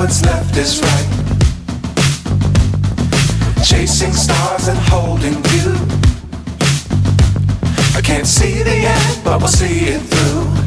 what's left is right. Chasing stars and holding you. I can't see the end, but we'll see it through.